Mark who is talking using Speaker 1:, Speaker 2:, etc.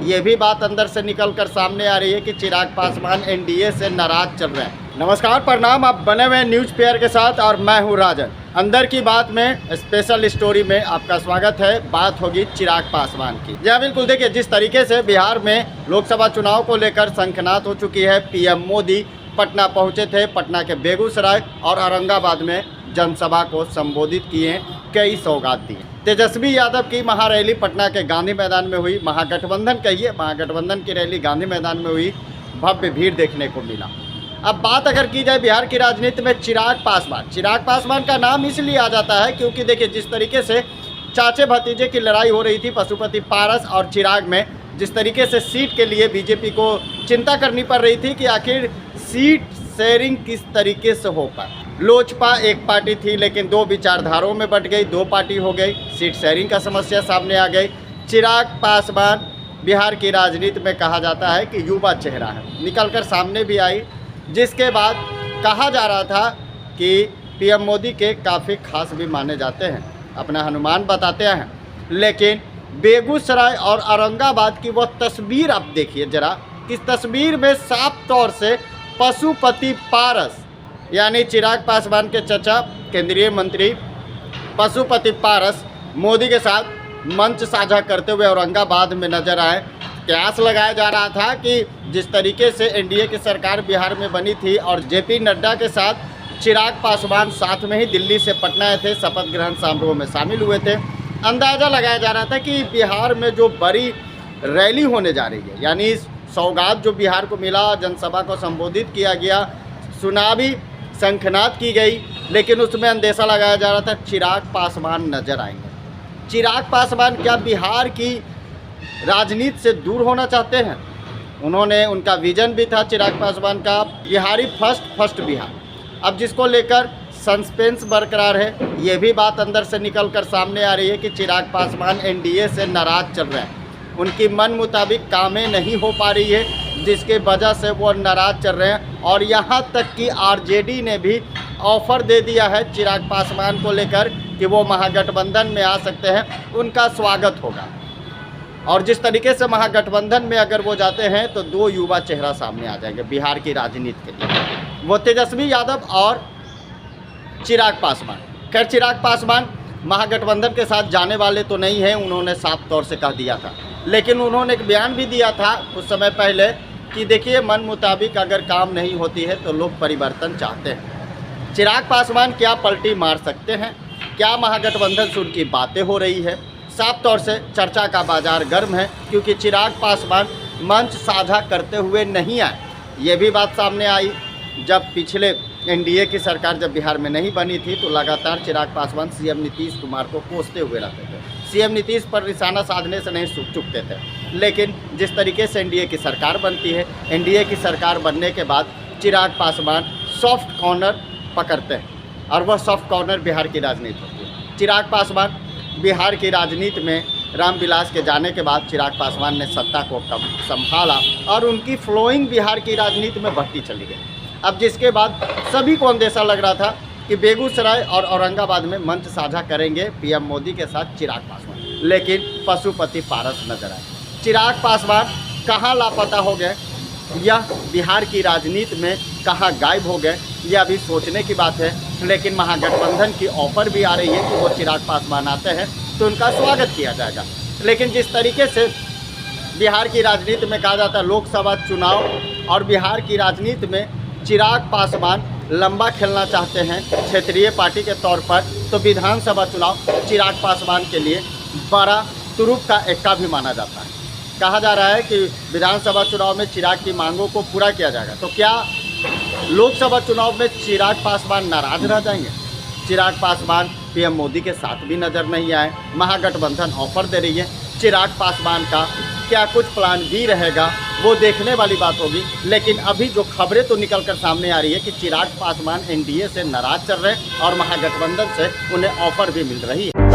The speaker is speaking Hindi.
Speaker 1: ये भी बात अंदर से निकलकर सामने आ रही है कि चिराग पासवान एनडीए से नाराज चल रहे हैं। नमस्कार, प्रणाम, आप बने हुए न्यूज़ पेयर के साथ और मैं हूं राजन। अंदर की बात में स्पेशल स्टोरी में आपका स्वागत है। बात होगी चिराग पासवान की। जी बिल्कुल, देखिए जिस तरीके से बिहार में लोकसभा चुनाव को लेकर सनसनाहट हो चुकी है। पीएम मोदी पटना पहुंचे थे, पटना के बेगूसराय और औरंगाबाद में जनसभा को संबोधित किए, कई सौगात दिए। तेजस्वी यादव की महारैली पटना के गांधी मैदान में हुई। महागठबंधन की रैली गांधी मैदान में हुई। भव्य भीड़ देखने को मिला। अब बात अगर की जाए बिहार की राजनीति में चिराग पासवान का नाम इसलिए आ जाता है क्योंकि देखिए जिस तरीके से चाचे भतीजे की लड़ाई हो रही थी पशुपति पारस और चिराग में, जिस तरीके से सीट के लिए बीजेपी को चिंता करनी पड़ रही थी कि आखिर सीट शेयरिंग किस तरीके से हो पाए। लोजपा एक पार्टी थी लेकिन दो विचारधाराओं में बट गई, दो पार्टी हो गई, सीट शेयरिंग का समस्या सामने आ गई। चिराग पासवान बिहार की राजनीति में कहा जाता है कि युवा चेहरा है, निकलकर सामने भी आई, जिसके बाद कहा जा रहा था कि पीएम मोदी के काफ़ी खास भी माने जाते हैं, अपना हनुमान बताते हैं। लेकिन बेगूसराय और औरंगाबाद की वो तस्वीर आप देखिए जरा, इस तस्वीर में साफ तौर से पशुपति पारस यानी चिराग पासवान के चचा केंद्रीय मंत्री पशुपति पारस मोदी के साथ मंच साझा करते हुए औरंगाबाद में नजर आए। कयास लगाया जा रहा था कि जिस तरीके से एनडीए की सरकार बिहार में बनी थी और जेपी नड्डा के साथ चिराग पासवान साथ में ही दिल्ली से पटना आए थे, शपथ ग्रहण समारोह में शामिल हुए थे। अंदाज़ा लगाया जा रहा था कि बिहार में जो बड़ी रैली होने जा रही है, यानी सौगात जो बिहार को मिला, जनसभा को संबोधित किया गया, चुनावी शंखनाद की गई, लेकिन उसमें अंदेशा लगाया जा रहा था चिराग पासवान नजर आएंगे। चिराग पासवान क्या बिहार की राजनीति से दूर होना चाहते हैं? उनका विजन भी था चिराग पासवान का, बिहारी फर्स्ट बिहार। अब जिसको लेकर सस्पेंस बरकरार है, ये भी बात अंदर से निकलकर सामने आ रही है कि चिराग पासवान एनडीए से नाराज चल रहे हैं। उनकी मन मुताबिक कामें नहीं हो पा रही है, जिसके वजह से वो नाराज चल रहे हैं। और यहाँ तक कि आरजेडी ने भी ऑफर दे दिया है चिराग पासवान को लेकर कि वो महागठबंधन में आ सकते हैं, उनका स्वागत होगा। और जिस तरीके से महागठबंधन में अगर वो जाते हैं तो दो युवा चेहरा सामने आ जाएंगे बिहार की राजनीति के लिए, वो तेजस्वी यादव और चिराग पासवान। खैर, चिराग पासवान महागठबंधन के साथ जाने वाले तो नहीं हैं, उन्होंने साफ तौर से कह दिया था। लेकिन उन्होंने एक बयान भी दिया था कुछ समय पहले कि देखिए मन मुताबिक अगर काम नहीं होती है तो लोग परिवर्तन चाहते हैं। चिराग पासवान क्या पलटी मार सकते हैं? क्या महागठबंधन से उनकी बातें हो रही है? साफ तौर से चर्चा का बाजार गर्म है क्योंकि चिराग पासवान मंच साझा करते हुए नहीं आए। ये भी बात सामने आई जब पिछले एनडीए की सरकार जब बिहार में नहीं बनी थी तो लगातार चिराग पासवान सीएम नीतीश कुमार को कोसते हुए रहते थे। सीएम नीतीश पर निशाना साधने से नहीं चुकते थे। लेकिन जिस तरीके से एनडीए की सरकार बनती है, एनडीए की सरकार बनने के बाद चिराग पासवान सॉफ्ट कॉर्नर पकड़ते हैं और वह सॉफ्ट कॉर्नर बिहार की राजनीति होती है। चिराग पासवान बिहार की राजनीति में रामविलास के जाने के बाद चिराग पासवान ने सत्ता को संभाला और उनकी फ्लोइंग बिहार की राजनीति में बढ़ती चली गई। अब जिसके बाद सभी को अंदेशा लग रहा था कि बेगूसराय और औरंगाबाद में मंच साझा करेंगे पीएम मोदी के साथ चिराग पासवान, लेकिन पशुपति पारस नजर आए। चिराग पासवान कहाँ लापता हो गए, यह बिहार की राजनीति में कहाँ गायब हो गए, यह अभी सोचने की बात है। लेकिन महागठबंधन की ऑफर भी आ रही है कि वो चिराग पासवान आते हैं तो उनका स्वागत किया जाएगा। लेकिन जिस तरीके से बिहार की राजनीति में कहा जाता है लोकसभा चुनाव और बिहार की राजनीति में चिराग पासवान लंबा खेलना चाहते हैं क्षेत्रीय पार्टी के तौर पर, तो विधानसभा चुनाव चिराग पासवान के लिए बड़ा तुरुप का एक्का भी माना जाता है। कहा जा रहा है कि विधानसभा चुनाव में चिराग की मांगों को पूरा किया जाएगा। तो क्या लोकसभा चुनाव में चिराग पासवान नाराज रह जाएंगे? चिराग पासवान पीएम मोदी के साथ भी नज़र नहीं आए, महागठबंधन ऑफर दे रही है। चिराग पासवान का क्या कुछ प्लान भी रहेगा, वो देखने वाली बात होगी। लेकिन अभी जो खबरें तो निकल कर सामने आ रही है कि चिराग पासवान एनडीए से नाराज चल रहे हैं और महागठबंधन से उन्हें ऑफर भी मिल रही है।